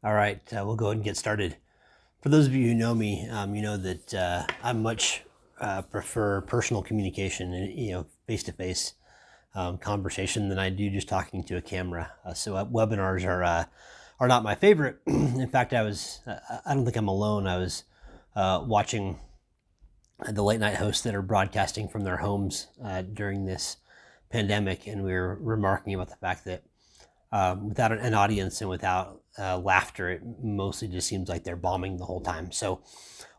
All right, we'll go ahead and get started. For those of you who know me, you know that I much prefer personal communication and face-to-face conversation than I do just talking to a camera. So webinars are not my favorite. In fact, I don't think I'm alone. I was watching the late night hosts that are broadcasting from their homes during this pandemic, and we were remarking about the fact that without an audience and without laughter, it mostly just seems like they're bombing the whole time. So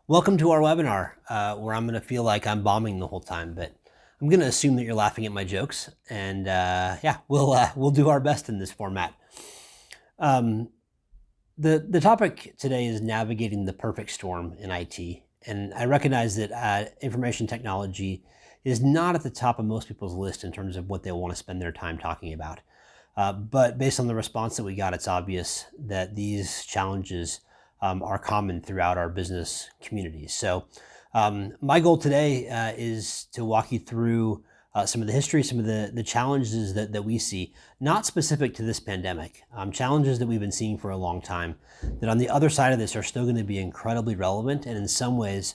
welcome to our webinar where I'm going to feel like I'm bombing the whole time, but I'm going to assume that you're laughing at my jokes, and yeah, we'll do our best in this format. The topic today is navigating the perfect storm in IT, and I recognize that information technology is not at the top of most people's list in terms of what they want to spend their time talking about. But based on the response that we got, it's obvious that these challenges are common throughout our business communities. So my goal today is to walk you through some of the history, some of the challenges that we see, not specific to this pandemic, challenges that we've been seeing for a long time, that on the other side of this are still going to be incredibly relevant and in some ways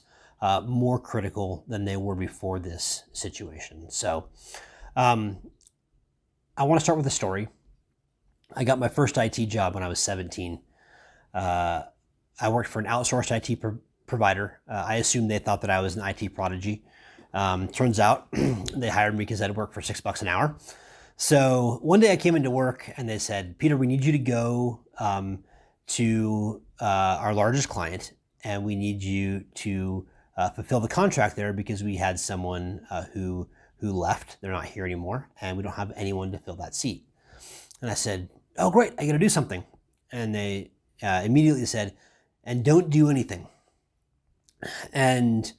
more critical than they were before this situation. So I want to start with a story. I got my first IT job when I was 17. I worked for an outsourced IT provider. I assumed they thought that I was an IT prodigy. Turns out they hired me because I'd work for $6 an hour. So one day I came into work and they said, Peter, we need you to go to our largest client, and we need you to fulfill the contract there because we had someone who left. They're not here anymore, and we don't have anyone to fill that seat. And I said, oh, great, I got to do something. And they immediately said, and don't do anything. And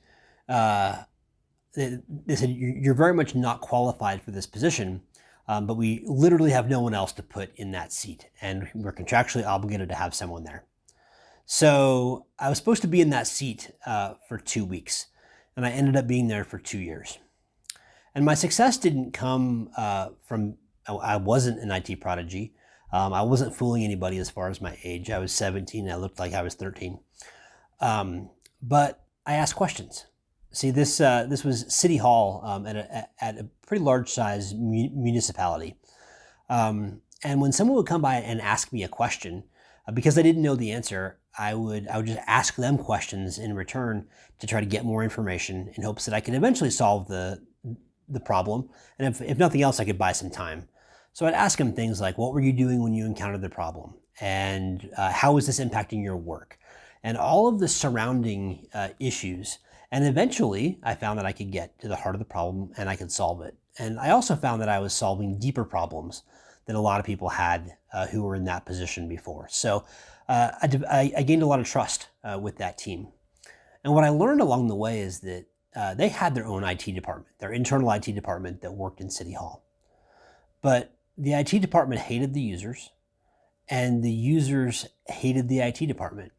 they said, you're very much not qualified for this position, but we literally have no one else to put in that seat, and we're contractually obligated to have someone there. So I was supposed to be in that seat for 2 weeks, and I ended up being there for 2 years. And my success didn't come from, I wasn't an IT prodigy. I wasn't fooling anybody as far as my age. I was 17 and I looked like I was 13. But I asked questions. See, this was City Hall at a pretty large size municipality. And when someone would come by and ask me a question, because I didn't know the answer, I would just ask them questions in return to try to get more information in hopes that I could eventually solve the problem. And if nothing else, I could buy some time. So I'd ask them things like, what were you doing when you encountered the problem? And how is this impacting your work? And all of the surrounding issues. And eventually I found that I could get to the heart of the problem and I could solve it. And I also found that I was solving deeper problems than a lot of people had who were in that position before. So I gained a lot of trust with that team. And what I learned along the way is that they had their own IT department, their internal IT department that worked in City Hall. But the IT department hated the users, and the users hated the IT department.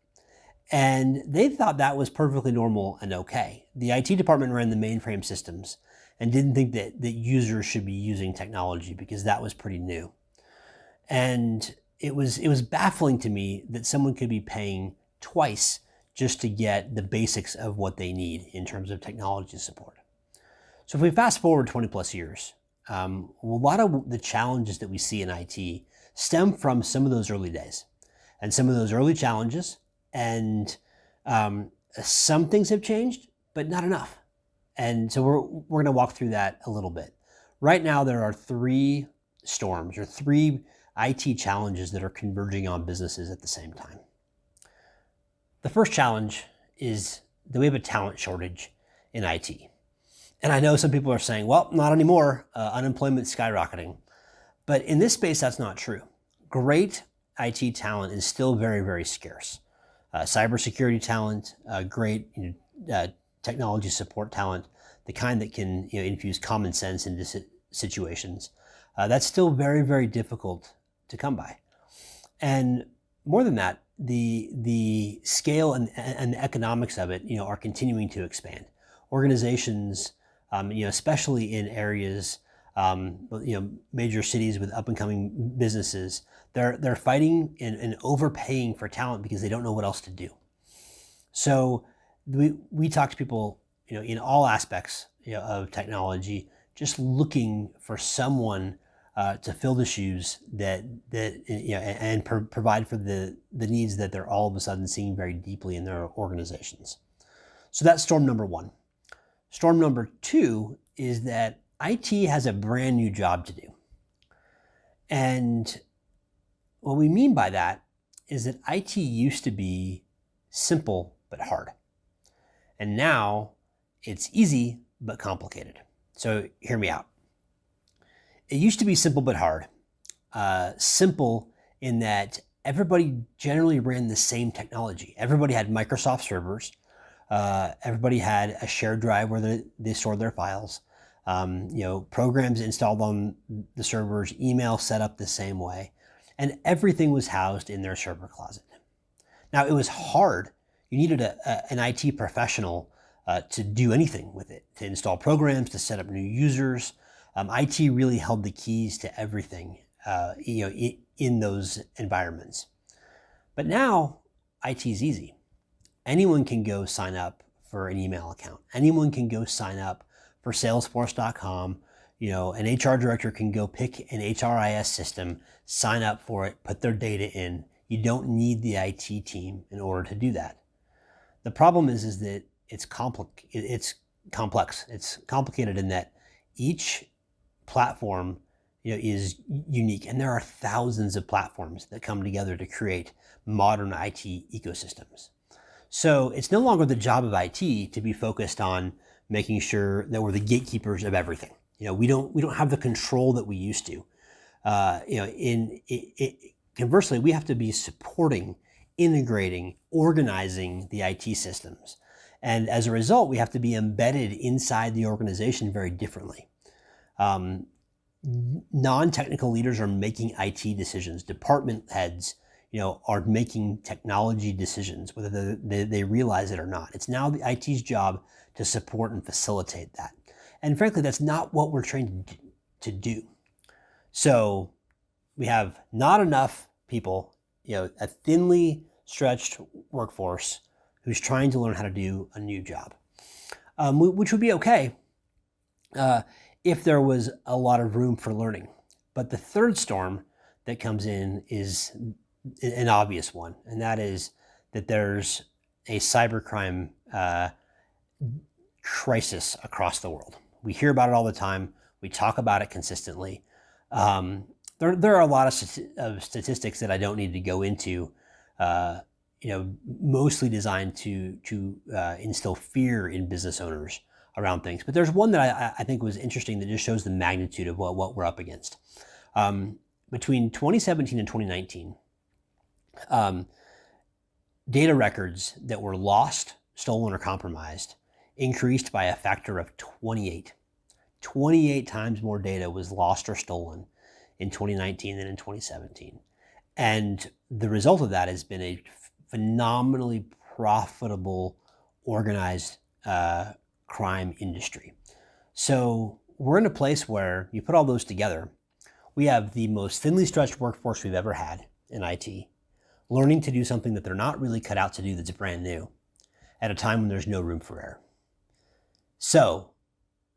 And they thought that was perfectly normal and okay. The IT department ran the mainframe systems and didn't think that users should be using technology because that was pretty new. And it was baffling to me that someone could be paying twice just to get the basics of what they need in terms of technology support. So if we fast forward 20 plus years, a lot of the challenges that we see in IT stem from some of those early days and some of those early challenges. And some things have changed, but not enough. And so we're going to walk through that a little bit. Right now, there are 3 storms or 3 IT challenges that are converging on businesses at the same time. The first challenge is that we have a talent shortage in IT. And I know some people are saying, well, not anymore, unemployment's skyrocketing. But in this space, that's not true. Great IT talent is still very, very scarce. Cybersecurity talent, great technology support talent, the kind that can infuse common sense into situations, that's still very, very difficult to come by. And more than that, the scale and the economics of it, are continuing to expand. Organizations, especially in areas major cities with up and coming businesses, they're fighting and overpaying for talent because they don't know what else to do. So we talk to people, in all aspects of technology, just looking for someone to fill the shoes and provide for the needs that they're all of a sudden seeing very deeply in their organizations. So that's storm number one. Storm number two is that IT has a brand new job to do. And what we mean by that is that IT used to be simple but hard. And now it's easy but complicated. So hear me out. It used to be simple but hard. Simple in that everybody generally ran the same technology. Everybody had Microsoft servers. Everybody had a shared drive where they stored their files. Programs installed on the servers, email set up the same way, and everything was housed in their server closet. Now, it was hard. You needed an IT professional to do anything with it, to install programs, to set up new users. IT really held the keys to everything, in those environments. But now, IT is easy. Anyone can go sign up for an email account. Anyone can go sign up for Salesforce.com. An HR director can go pick an HRIS system, sign up for it, put their data in. You don't need the IT team in order to do that. The problem is that it's complex. It's complicated in that each platform, is unique, and there are thousands of platforms that come together to create modern IT ecosystems. So it's no longer the job of IT to be focused on making sure that we're the gatekeepers of everything. We don't have the control that we used to. Conversely, we have to be supporting, integrating, organizing the IT systems. And as a result, we have to be embedded inside the organization very differently. Non-technical leaders are making IT decisions. Department heads, are making technology decisions, whether they realize it or not. It's now the IT's job to support and facilitate that. And frankly, that's not what we're trained to do. So we have not enough people, a thinly stretched workforce who's trying to learn how to do a new job, which would be okay if there was a lot of room for learning. But the third storm that comes in is an obvious one, and that is that there's a cybercrime crisis across the world. We hear about it all the time. We talk about it consistently. There are a lot of statistics that I don't need to go into, mostly designed to instill fear in business owners around things. But there's one that I think was interesting that just shows the magnitude of what we're up against. Between 2017 and 2019, data records that were lost, stolen, or compromised increased by a factor of 28. 28 times more data was lost or stolen in 2019 than in 2017. And the result of that has been a phenomenally profitable, organized crime industry. So we're in a place where you put all those together. We have the most thinly stretched workforce we've ever had in IT, learning to do something that they're not really cut out to do that's brand new at a time when there's no room for error. So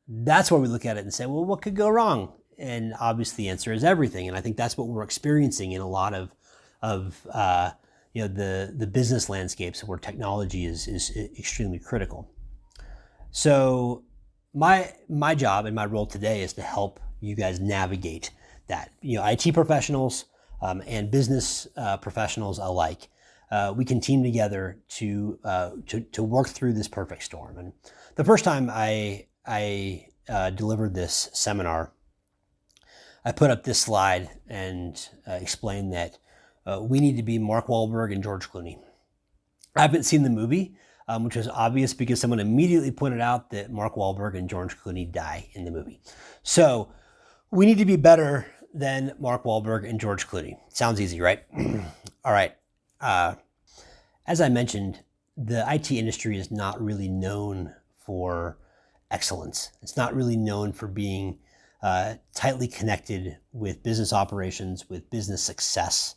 that's where we look at it and say, well, what could go wrong? And obviously the answer is everything. And I think that's what we're experiencing in a lot of the business landscapes where technology is extremely critical. So my job and my role today is to help you guys navigate that. IT professionals and business professionals alike, we can team together to work through this perfect storm. And the first time I delivered this seminar, I put up this slide and explained that we need to be Mark Wahlberg and George Clooney. I haven't seen the movie, which was obvious because someone immediately pointed out that Mark Wahlberg and George Clooney die in the movie. So we need to be better than Mark Wahlberg and George Clooney. Sounds easy, right? All right. As I mentioned, the IT industry is not really known for excellence. It's not really known for being tightly connected with business operations, with business success.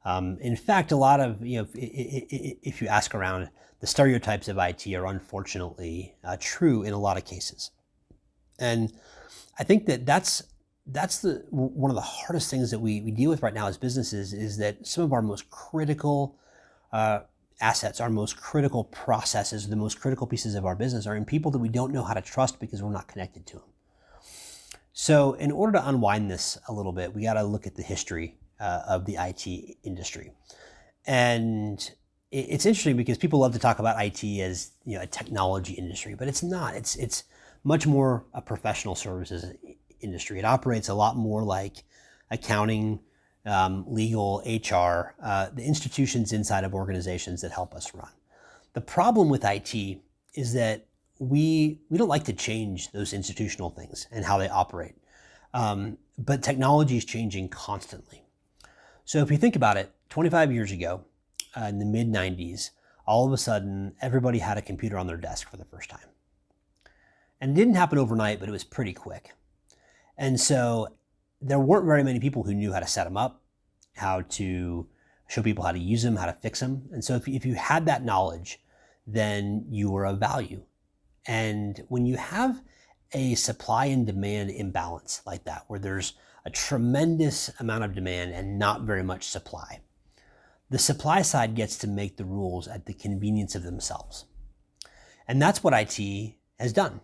In fact, a lot of, if you ask around, the stereotypes of IT are unfortunately true in a lot of cases. And I think that's one of the hardest things that we deal with right now as businesses, is that some of our most critical assets, our most critical processes, the most critical pieces of our business are in people that we don't know how to trust because we're not connected to them. So in order to unwind this a little bit, we got to look at the history of the IT industry. And it's interesting because people love to talk about IT as, a technology industry, but it's not. It's much more a professional services industry. It operates a lot more like accounting, legal, HR, the institutions inside of organizations that help us run. The problem with IT is that we don't like to change those institutional things and how they operate. But technology is changing constantly. So if you think about it, 25 years ago, in the mid 90s, all of a sudden, everybody had a computer on their desk for the first time. And it didn't happen overnight, but it was pretty quick. And so there weren't very many people who knew how to set them up, how to show people how to use them, how to fix them. And so if you had that knowledge, then you were of value. And when you have a supply and demand imbalance like that, where there's a tremendous amount of demand and not very much supply, the supply side gets to make the rules at the convenience of themselves. And that's what IT has done.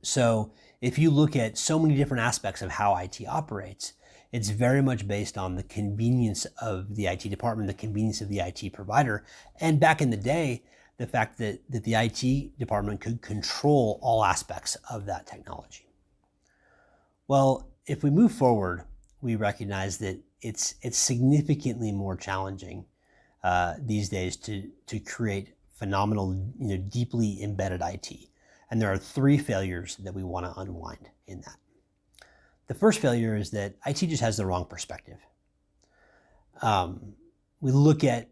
So if you look at so many different aspects of how IT operates, it's very much based on the convenience of the IT department, the convenience of the IT provider. And back in the day, the fact that the IT department could control all aspects of that technology. Well, if we move forward, we recognize that it's significantly more challenging these days to create phenomenal, deeply embedded IT. And there are 3 failures that we want to unwind in that. The first failure is that IT just has the wrong perspective. We look at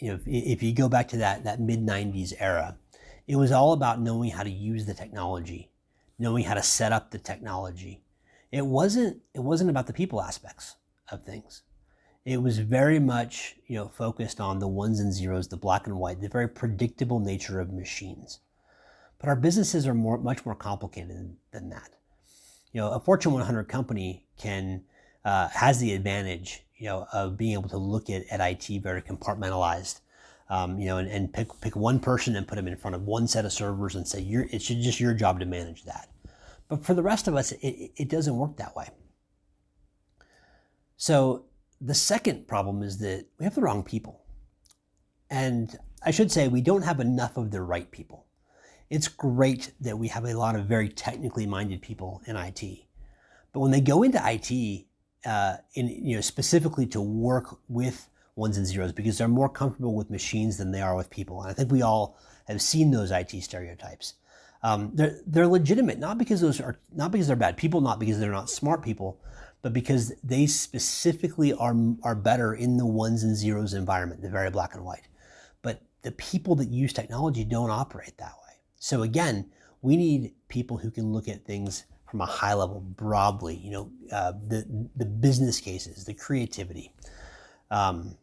if you go back to that mid-90s era, it was all about knowing how to use the technology, knowing how to set up the technology. It wasn't about the people aspects of things. It was very much focused on the ones and zeros, the black and white, the very predictable nature of machines. But our businesses are much more complicated than that. A Fortune 100 company has the advantage of being able to look at IT very compartmentalized, and pick one person and put them in front of one set of servers and say, it's just your job to manage that. But for the rest of us, it doesn't work that way. So the second problem is that we have the wrong people. And I should say, we don't have enough of the right people. It's great that we have a lot of very technically minded people in IT. But when they go into IT, specifically to work with ones and zeros, because they're more comfortable with machines than they are with people. And I think we all have seen those IT stereotypes. They're legitimate, not because they're bad people, not because they're not smart people, but because they specifically are better in the ones and zeros environment, the very black and white. But the people that use technology don't operate that way. So again, we need people who can look at things from a high level, broadly, the business cases, the creativity. And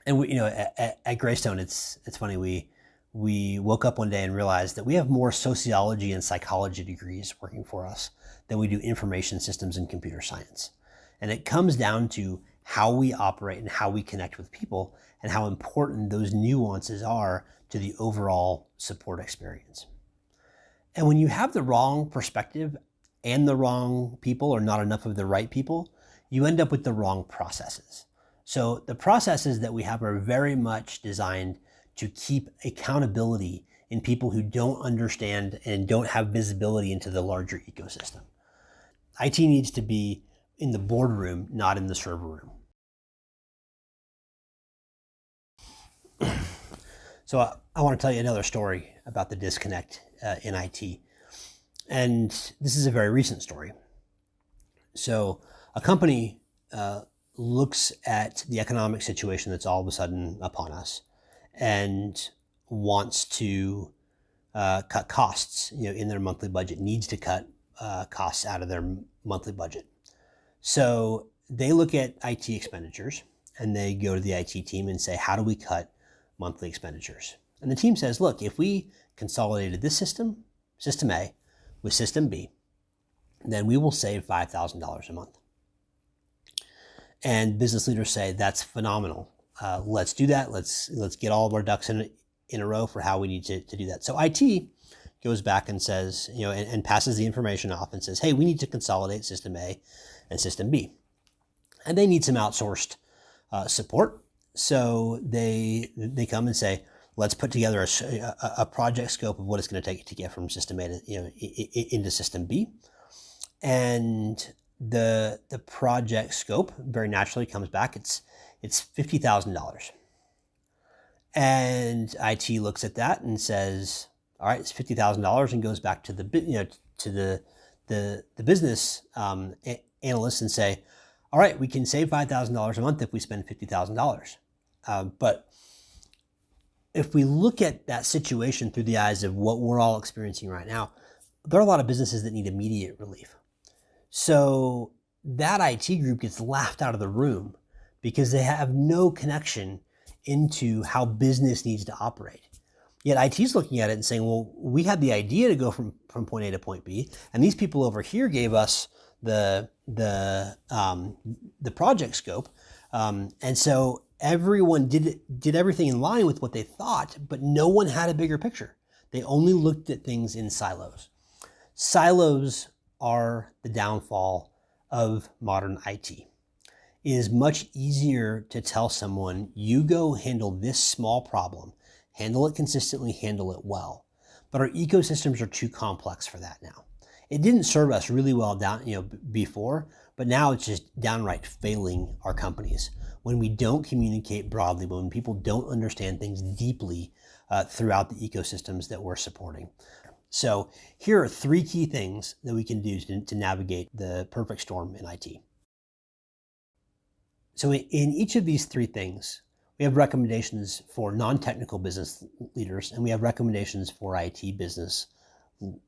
we, at Greystone, it's funny, we woke up one day and realized that we have more sociology and psychology degrees working for us than we do information systems and computer science. And it comes down to how we operate and how we connect with people and how important those nuances are to the overall support experience. And when you have the wrong perspective and the wrong people, or not enough of the right people, you end up with the wrong processes. So the processes that we have are very much designed to keep accountability in people who don't understand and don't have visibility into the larger ecosystem. IT needs to be in the boardroom, not in the server room. So I want to tell you another story about the disconnect in IT. And this is a very recent story. So a company looks at the economic situation that's all of a sudden upon us and wants to cut costs, in their monthly budget, needs to cut costs out of their monthly budget. So they look at IT expenditures and they go to the IT team and say, how do we cut monthly expenditures? And the team says, look, if we consolidated this system, System A, with System B, then we will save $5,000 a month. And business leaders say, that's phenomenal. Let's do that. Let's get all of our ducks in a row for how we need to do that. So IT goes back and says, and passes the information off and says, hey, we need to consolidate System A and System B. And they need some outsourced support. So they come and say, let's put together a project scope of what it's going to take to get from System A to, into System B. And the project scope very naturally comes back. It's $50,000. And IT looks at that and says, all right, it's $50,000, and goes back to the business analysts and say, all right, we can save $5,000 a month if we spend $50,000. But if we look at that situation through the eyes of what we're all experiencing right now, there are a lot of businesses that need immediate relief. So that IT group gets laughed out of the room because they have no connection into how business needs to operate. Yet IT's looking at it and saying, well, we had the idea to go from point A to point B, and these people over here gave us the project scope, and so everyone did everything in line with what they thought, but no one had a bigger picture. They only looked at things in silos. Silos are the downfall of modern IT. It is much easier to tell someone, you go handle this small problem, handle it consistently, handle it well. But our ecosystems are too complex for that now. It didn't serve us really well before, but now it's just downright failing our companies when we don't communicate broadly, when people don't understand things deeply throughout the ecosystems that we're supporting. So here are 3 key things that we can do to navigate the perfect storm in IT. So in each of these 3 things, we have recommendations for non-technical business leaders, and we have recommendations for IT business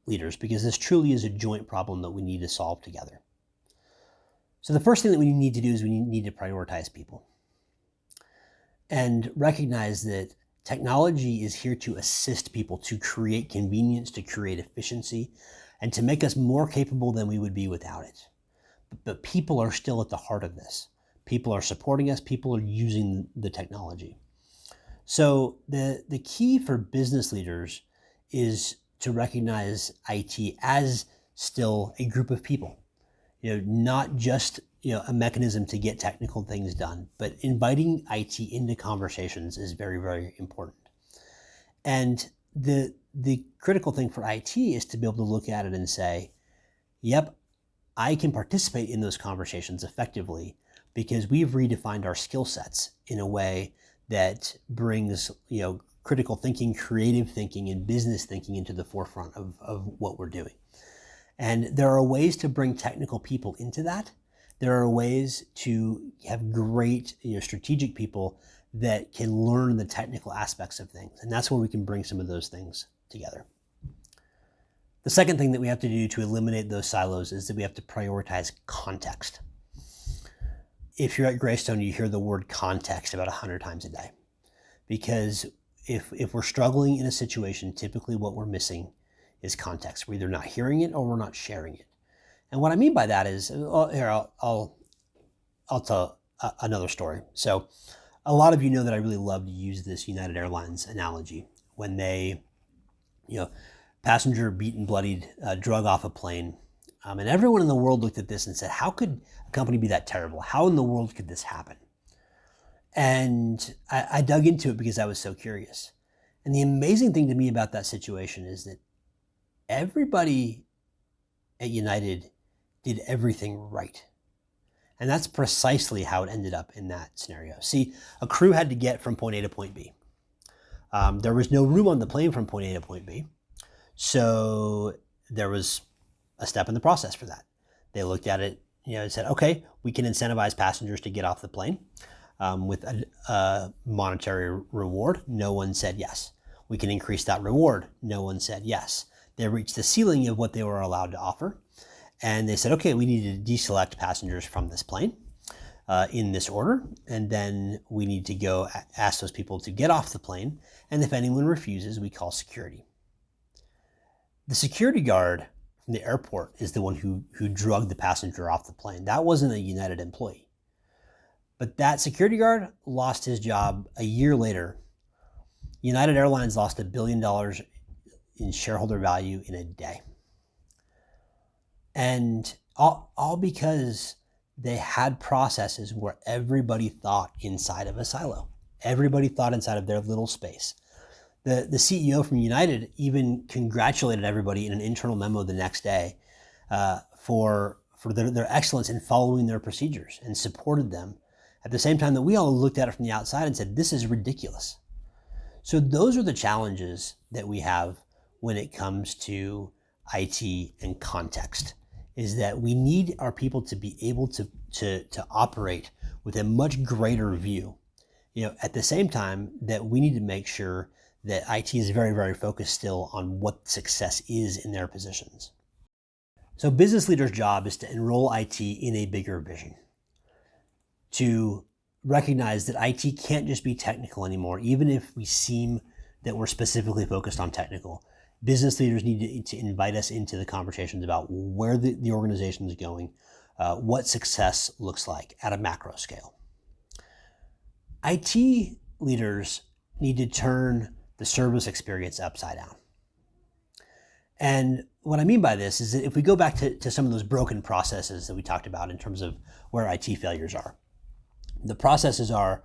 leaders, because this truly is a joint problem that we need to solve together. So the first thing that we need to do is we need to prioritize people and recognize that technology is here to assist people, to create convenience, to create efficiency, and to make us more capable than we would be without it. But people are still at the heart of this. People are supporting us. People are using the technology. So the key for business leaders is to recognize IT as still a group of people, not just a mechanism to get technical things done, but inviting IT into conversations is very, very important. And the critical thing for IT is to be able to look at it and say, yep, I can participate in those conversations effectively because we've redefined our skill sets in a way that brings, critical thinking, creative thinking, and business thinking into the forefront of what we're doing. And there are ways to bring technical people into that. There are ways to have great, strategic people that can learn the technical aspects of things. And that's where we can bring some of those things together. The second thing that we have to do to eliminate those silos is that we have to prioritize context. If you're at Greystone, you hear the word context about 100 times a day. Because if we're struggling in a situation, typically what we're missing is context. We're either not hearing it or we're not sharing it. And what I mean by that is, I'll tell another story. So a lot of you know that I really love to use this United Airlines analogy when they, passenger beaten, bloodied, drug off a plane. And everyone in the world looked at this and said, how could a company be that terrible? How in the world could this happen? And I dug into it because I was so curious. And the amazing thing to me about that situation is that everybody at United did everything right. And that's precisely how it ended up in that scenario. See, a crew had to get from point A to point B. There was no room on the plane from point A to point B. So there was a step in the process for that. They looked at it, and said, okay, we can incentivize passengers to get off the plane with a monetary reward. No one said yes. We can increase that reward. No one said yes. They reached the ceiling of what they were allowed to offer. And they said, okay, we need to deselect passengers from this plane in this order. And then we need to go ask those people to get off the plane. And if anyone refuses, we call security. The security guard from the airport is the one who drugged the passenger off the plane. That wasn't a United employee. But that security guard lost his job a year later. United Airlines lost $1 billion in shareholder value in a day. And all because they had processes where everybody thought inside of a silo. Everybody thought inside of their little space. The CEO from United even congratulated everybody in an internal memo the next day for their excellence in following their procedures and supported them at the same time that we all looked at it from the outside and said, this is ridiculous. So those are the challenges that we have when it comes to IT and context, is that we need our people to be able to operate with a much greater view. At the same time that we need to make sure that IT is very, very focused still on what success is in their positions. So business leaders' job is to enroll IT in a bigger vision, to recognize that IT can't just be technical anymore, even if we seem that we're specifically focused on technical. Business leaders need to invite us into the conversations about where the organization is going, what success looks like at a macro scale. IT leaders need to turn the service experience upside down. And what I mean by this is that if we go back to some of those broken processes that we talked about in terms of where IT failures are, the processes are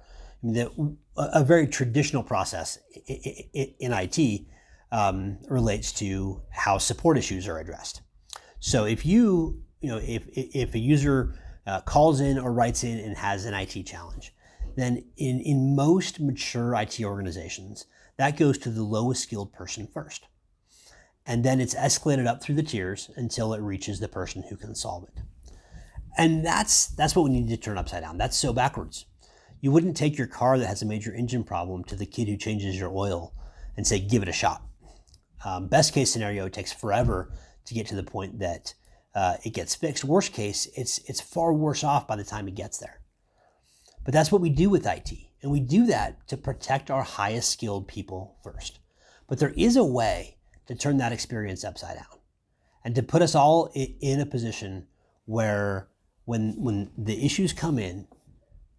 a very traditional process in IT relates to how support issues are addressed. So if if a user calls in or writes in and has an IT challenge, then in most mature IT organizations, that goes to the lowest skilled person first. And then it's escalated up through the tiers until it reaches the person who can solve it. And that's what we need to turn upside down. That's so backwards. You wouldn't take your car that has a major engine problem to the kid who changes your oil and say, give it a shot. Best case scenario, it takes forever to get to the point that it gets fixed. Worst case, it's far worse off by the time it gets there. But that's what we do with IT. And we do that to protect our highest skilled people first. But there is a way to turn that experience upside down and to put us all in a position where when the issues come in,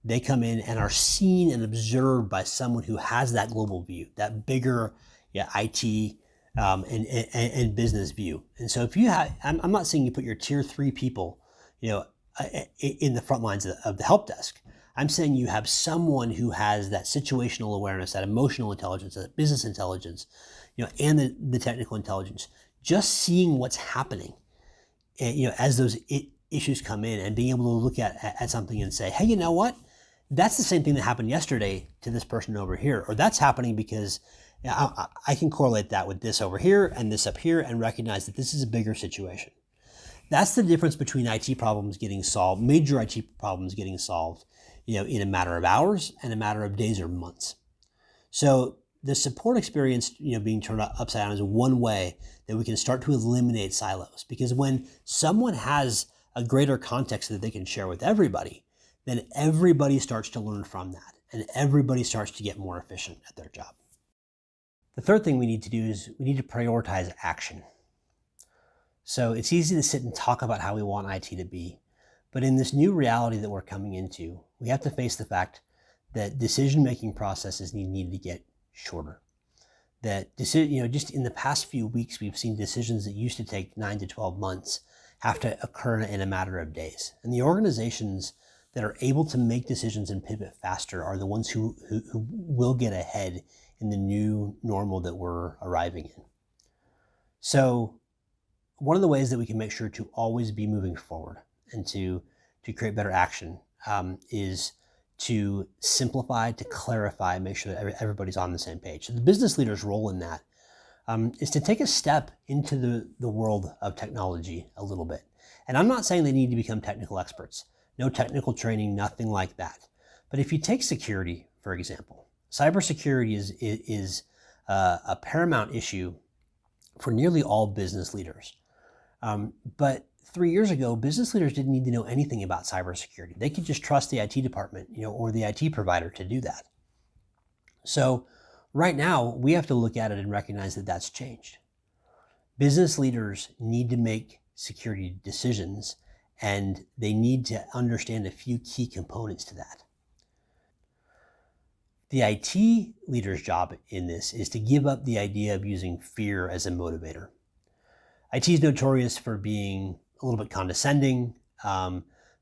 they come in and are seen and observed by someone who has that global view, that bigger IT and business view. And so if you have, I'm not saying you put your tier 3 people, in the front lines of the help desk. I'm saying you have someone who has that situational awareness, that emotional intelligence, that business intelligence, and the technical intelligence, just seeing what's happening, as those issues come in and being able to look at something and say, hey, you know what? That's the same thing that happened yesterday to this person over here, or that's happening because I can correlate that with this over here and this up here and recognize that this is a bigger situation. That's the difference between IT problems getting solved, major IT problems getting solved, in a matter of hours and a matter of days or months. So the support experience, being turned upside down is one way that we can start to eliminate silos. Because when someone has a greater context that they can share with everybody, then everybody starts to learn from that and everybody starts to get more efficient at their job. The third thing we need to do is we need to prioritize action. So it's easy to sit and talk about how we want IT to be, but in this new reality that we're coming into, we have to face the fact that decision-making processes need to get shorter. That just in the past few weeks, we've seen decisions that used to take 9 to 12 months have to occur in a matter of days. And the organizations that are able to make decisions and pivot faster are the ones who will get ahead in the new normal that we're arriving in. So one of the ways that we can make sure to always be moving forward and to create better action is to simplify, to clarify, make sure that everybody's on the same page. So the business leader's role in that is to take a step into the world of technology a little bit. And I'm not saying they need to become technical experts. No technical training, nothing like that. But if you take security, for example, cybersecurity is a paramount issue for nearly all business leaders. But 3 years ago, business leaders didn't need to know anything about cybersecurity. They could just trust the IT department, or the IT provider to do that. So right now, we have to look at it and recognize that that's changed. Business leaders need to make security decisions, and they need to understand a few key components to that. The IT leader's job in this is to give up the idea of using fear as a motivator. IT is notorious for being a little bit condescending,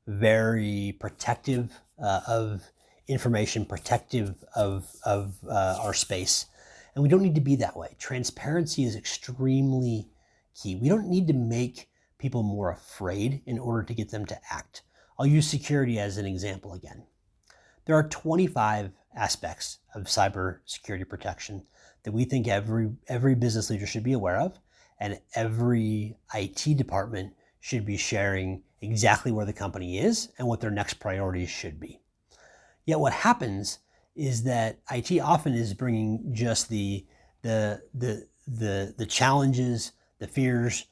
very protective of information, protective of our space. And we don't need to be that way. Transparency is extremely key. We don't need to make people more afraid in order to get them to act. I'll use security as an example again. There are 25 aspects of cybersecurity protection that we think every business leader should be aware of, and every IT department should be sharing exactly where the company is and what their next priorities should be. Yet what happens is that IT often is bringing just the challenges, the fears,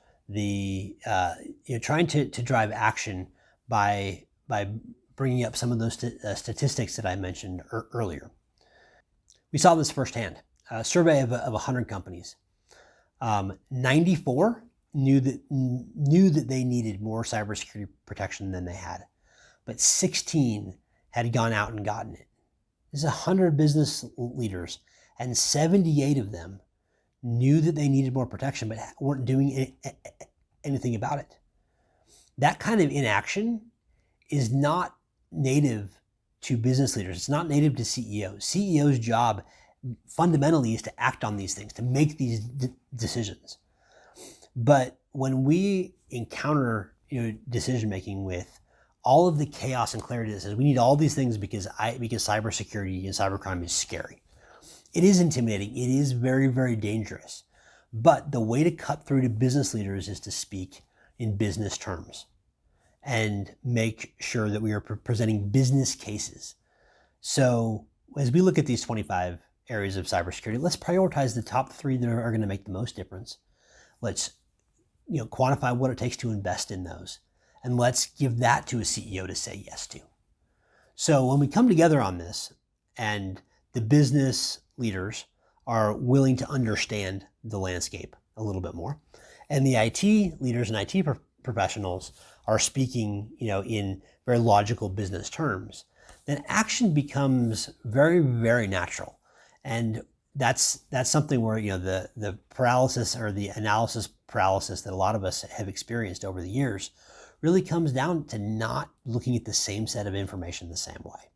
trying to drive action by bringing up some of those statistics that I mentioned earlier. We saw this firsthand. A survey of 100 companies. 94 knew that they needed more cybersecurity protection than they had, but 16 had gone out and gotten it. This is 100 business leaders, and 78 of them knew that they needed more protection, but weren't doing anything about it. That kind of inaction is not native to business leaders. It's not native to CEOs. CEO's job fundamentally is to act on these things, to make these decisions. But when we encounter decision making with all of the chaos and clarity that says we need all these things because cybersecurity and cybercrime is scary, it is intimidating. It is very, very dangerous. But the way to cut through to business leaders is to speak in business terms and make sure that we are presenting business cases. So as we look at these 25 areas of cybersecurity, let's prioritize the top 3 that are going to make the most difference. Let's quantify what it takes to invest in those. And let's give that to a CEO to say yes to. So when we come together on this and the business leaders are willing to understand the landscape a little bit more, and the IT leaders and IT professionals are speaking, in very logical business terms, then action becomes very, very natural. And that's something where, the paralysis or the analysis paralysis that a lot of us have experienced over the years really comes down to not looking at the same set of information the same way.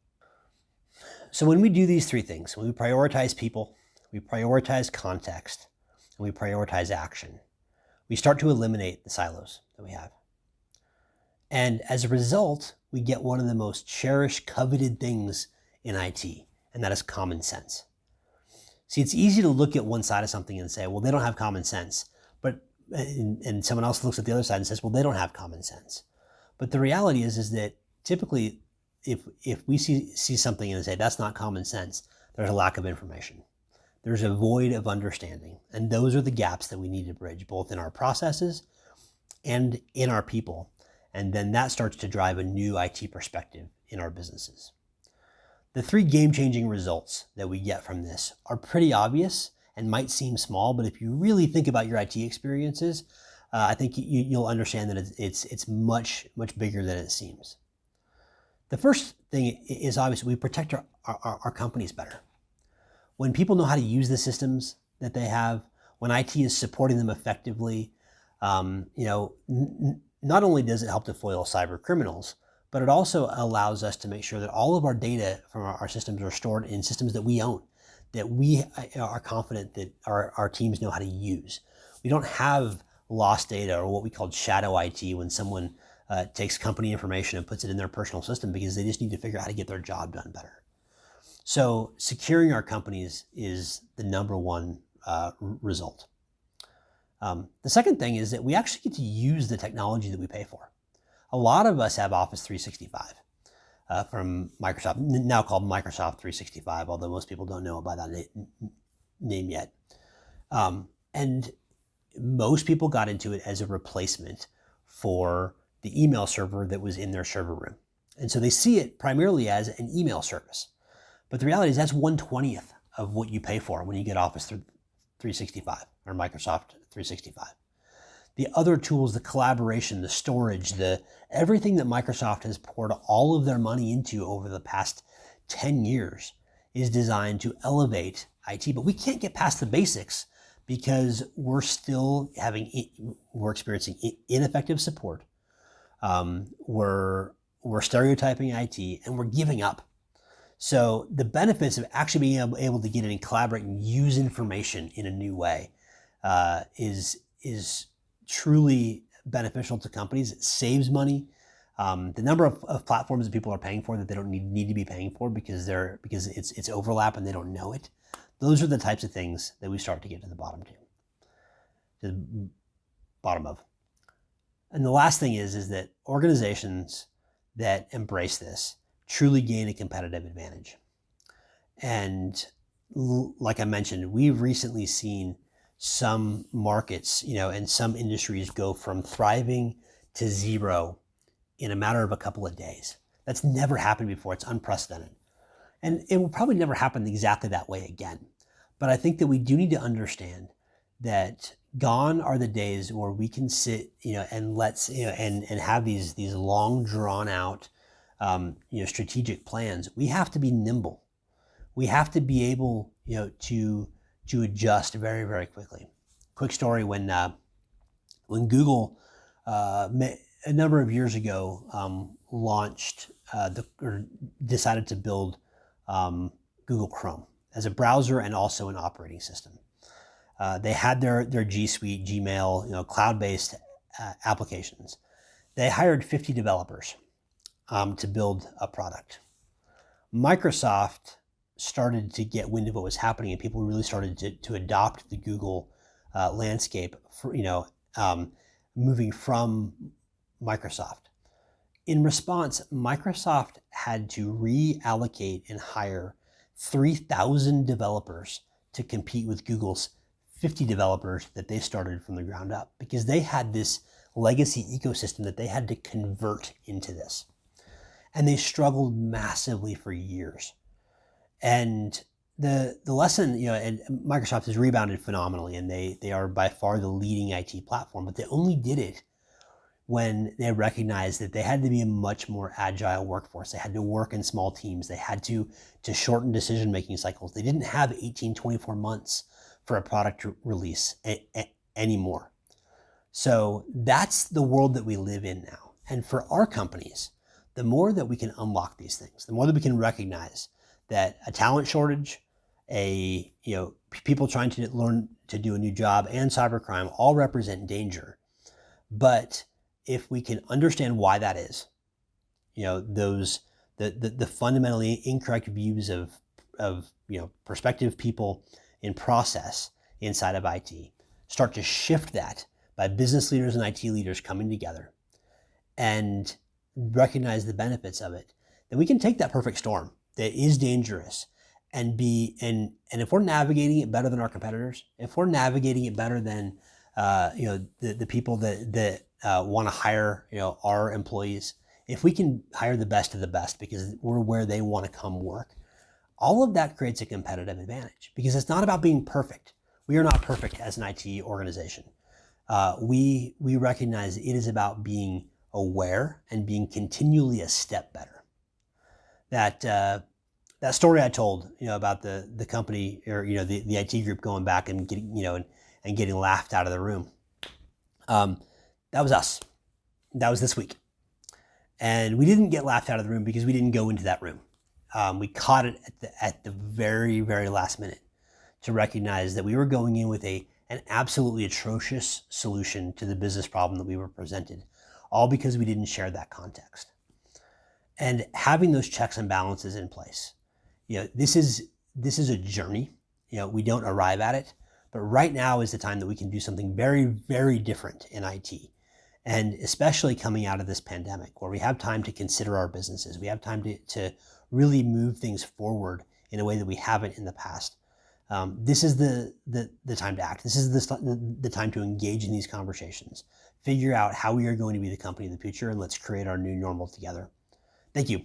So when we do these 3 things, when we prioritize people, we prioritize context, and we prioritize action, we start to eliminate the silos that we have. And as a result, we get one of the most cherished, coveted things in IT, and that is common sense. See, it's easy to look at one side of something and say, well, they don't have common sense. And someone else looks at the other side and says, well, they don't have common sense. But the reality is that typically, if we see something and say, that's not common sense, there's a lack of information. There's a void of understanding. And those are the gaps that we need to bridge, both in our processes and in our people. And then that starts to drive a new IT perspective in our businesses. The 3 game-changing results that we get from this are pretty obvious and might seem small, but if you really think about your IT experiences, I think you'll understand that it's much, much bigger than it seems. The first thing is obvious: we protect our companies better. When people know how to use the systems that they have, when IT is supporting them effectively, not only does it help to foil cyber criminals, but it also allows us to make sure that all of our data from our systems are stored in systems that we own, that we are confident that our teams know how to use. We don't have lost data, or what we call shadow IT, when someone takes company information and puts it in their personal system because they just need to figure out how to get their job done better. So securing our companies is the number one result. The second thing is that we actually get to use the technology that we pay for. A lot of us have Office 365 from Microsoft, now called Microsoft 365, although most people don't know about that name yet. And most people got into it as a replacement for the email server that was in their server room. And so they see it primarily as an email service. But the reality is that's 1/20th of what you pay for when you get Office 365 or Microsoft 365. The other tools, the collaboration, the storage, everything that Microsoft has poured all of their money into over the past 10 years is designed to elevate IT. But we can't get past the basics because we're experiencing ineffective support. We're stereotyping IT, and we're giving up. So the benefits of actually being able to get in and collaborate and use information in a new way is truly beneficial to companies. It saves money. The number of platforms that people are paying for that they don't need to be paying for because it's overlap and they don't know it. Those are the types of things that we start to get to the bottom of. And the last thing is that organizations that embrace this truly gain a competitive advantage. And like I mentioned, we've recently seen some markets, and some industries go from thriving to zero in a matter of a couple of days. That's never happened before. It's unprecedented. And it will probably never happen exactly that way again. But I think that we do need to understand that gone are the days where we can sit, and have these long drawn out, strategic plans. We have to be nimble. We have to be able, to adjust very, very quickly. Quick story: when Google a number of years ago launched or decided to build Google Chrome as a browser and also an operating system. They had their G Suite, Gmail, cloud-based applications. They hired 50 developers to build a product. Microsoft started to get wind of what was happening, and people really started to adopt the Google landscape for, moving from Microsoft. In response, Microsoft had to reallocate and hire 3,000 developers to compete with Google's 50 developers that they started from the ground up, because they had this legacy ecosystem that they had to convert into this. And they struggled massively for years. And the lesson, and Microsoft has rebounded phenomenally, and they are by far the leading IT platform, but they only did it when they recognized that they had to be a much more agile workforce. They had to work in small teams. They had to shorten decision-making cycles. They didn't have 18, 24 months for a product release anymore. So that's the world that we live in now. And for our companies, the more that we can unlock these things, the more that we can recognize that a talent shortage, people trying to learn to do a new job, and cybercrime all represent danger. But if we can understand why that is, the fundamentally incorrect views of prospective people in process inside of IT, start to shift that by business leaders and IT leaders coming together and recognize the benefits of it, then we can take that perfect storm that is dangerous and if we're navigating it better than our competitors, if we're navigating it better than the people that want to hire our employees, if we can hire the best of the best because we're where they want to come work, all of that creates a competitive advantage, because it's not about being perfect. We are not perfect as an IT organization. We recognize it is about being aware and being continually a step better. That story I told, about the company or the IT group going back and getting and getting laughed out of the room. That was us. That was this week, and we didn't get laughed out of the room because we didn't go into that room. We caught it at the very, very last minute to recognize that we were going in with an absolutely atrocious solution to the business problem that we were presented, all because we didn't share that context. And having those checks and balances in place, this is a journey. We don't arrive at it, but right now is the time that we can do something very, very different in IT. And especially coming out of this pandemic, where we have time to consider our businesses, we have time to really move things forward in a way that we haven't in the past. This is the time to act. This is the time to engage in these conversations, figure out how we are going to be the company of the future, and let's create our new normal together. Thank you.